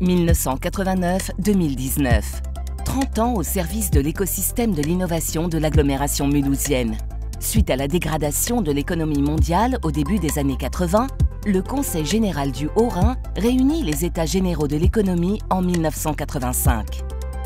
1989-2019. 30 ans au service de l'écosystème de l'innovation de l'agglomération mulhousienne. Suite à la dégradation de l'économie mondiale au début des années 80, le Conseil général du Haut-Rhin réunit les États généraux de l'économie en 1985.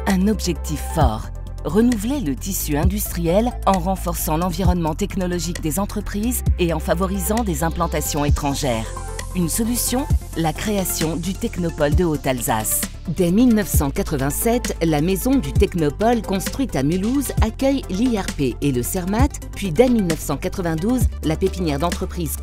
Un objectif fort: renouveler le tissu industriel en renforçant l'environnement technologique des entreprises et en favorisant des implantations étrangères. Une solution: la création du Technopôle de Haute-Alsace. Dès 1987, la maison du Technopôle construite à Mulhouse accueille l'IRP et le CERMAT, puis dès 1992, la pépinière d'entreprise.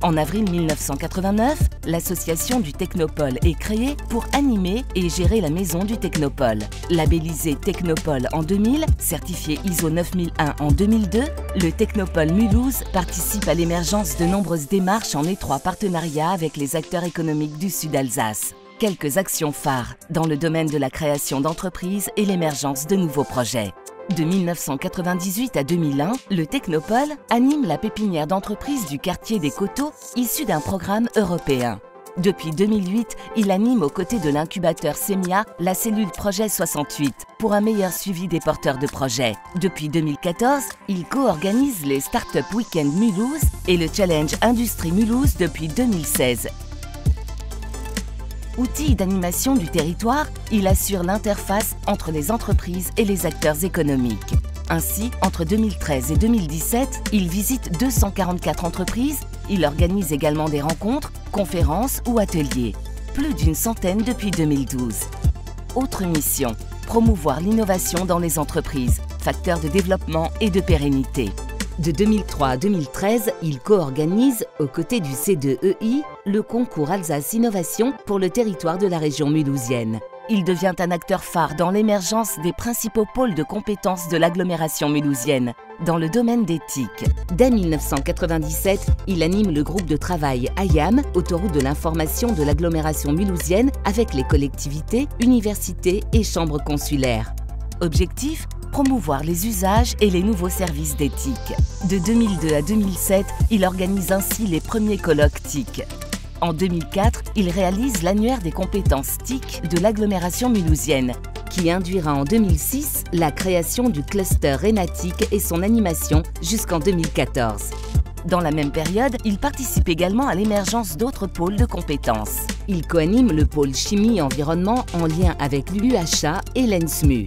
En avril 1989, l'association du Technopôle est créée pour animer et gérer la maison du Technopôle. Labellisé Technopôle en 2000, certifié ISO 9001 en 2002, le Technopôle Mulhouse participe à l'émergence de nombreuses démarches en étroit partenariat avec les acteurs économiques du Sud Alsace. Quelques actions phares dans le domaine de la création d'entreprises et l'émergence de nouveaux projets. De 1998 à 2001, le Technopôle anime la pépinière d'entreprise du quartier des Coteaux, issue d'un programme européen. Depuis 2008, il anime aux côtés de l'incubateur SEMIA la cellule Projet 68 pour un meilleur suivi des porteurs de projets. Depuis 2014, il co-organise les Startup Weekend Mulhouse et le Challenge Industrie Mulhouse depuis 2016. Outil d'animation du territoire, il assure l'interface entre les entreprises et les acteurs économiques. Ainsi, entre 2013 et 2017, il visite 244 entreprises. Il organise également des rencontres, conférences ou ateliers. Plus d'une centaine depuis 2012. Autre mission: promouvoir l'innovation dans les entreprises, facteur de développement et de pérennité. De 2003 à 2013, il co-organise, aux côtés du C2EI, le concours Alsace Innovation pour le territoire de la région mulhousienne. Il devient un acteur phare dans l'émergence des principaux pôles de compétences de l'agglomération mulhousienne, dans le domaine des TIC. Dès 1997, il anime le groupe de travail AIAM, autoroute de l'information de l'agglomération mulhousienne, avec les collectivités, universités et chambres consulaires. Objectif: promouvoir les usages et les nouveaux services des TIC. De 2002 à 2007, il organise ainsi les premiers colloques TIC. En 2004, il réalise l'annuaire des compétences TIC de l'agglomération mulhousienne, qui induira en 2006 la création du cluster Rénatic et son animation jusqu'en 2014. Dans la même période, il participe également à l'émergence d'autres pôles de compétences. Il coanime le pôle chimie-environnement en lien avec l'UHA et l'ENSMU.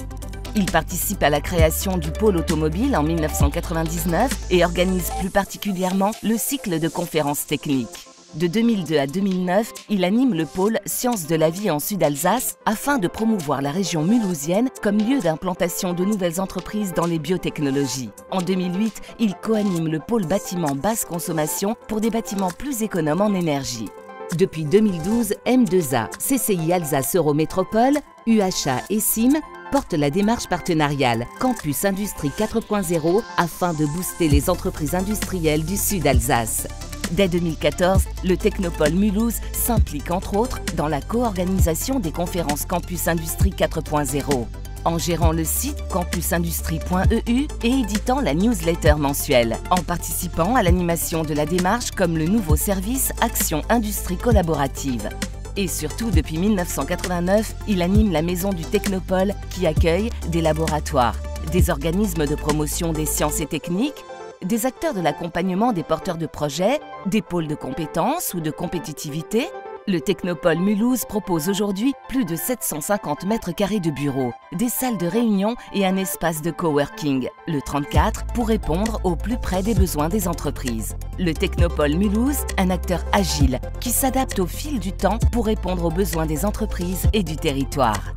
Il participe à la création du pôle automobile en 1999 et organise plus particulièrement le cycle de conférences techniques. De 2002 à 2009, il anime le pôle Sciences de la vie en Sud-Alsace afin de promouvoir la région mulhousienne comme lieu d'implantation de nouvelles entreprises dans les biotechnologies. En 2008, il coanime le pôle bâtiment basse consommation pour des bâtiments plus économes en énergie. Depuis 2012, M2A, CCI Alsace Eurométropole, UHA et SIM portent la démarche partenariale Campus Industrie 4.0 afin de booster les entreprises industrielles du Sud Alsace. Dès 2014, le Technopôle Mulhouse s'implique entre autres dans la co-organisation des conférences Campus Industrie 4.0, en gérant le site campusindustrie.eu et éditant la newsletter mensuelle, en participant à l'animation de la démarche comme le nouveau service Action Industrie Collaborative. Et surtout, depuis 1989, il anime la maison du Technopôle qui accueille des laboratoires, des organismes de promotion des sciences et techniques, des acteurs de l'accompagnement des porteurs de projets, des pôles de compétences ou de compétitivité. Le Technopôle Mulhouse propose aujourd'hui plus de 750 mètres carrés de bureaux, des salles de réunion et un espace de coworking, le 34, pour répondre au plus près des besoins des entreprises. Le Technopôle Mulhouse, un acteur agile qui s'adapte au fil du temps pour répondre aux besoins des entreprises et du territoire.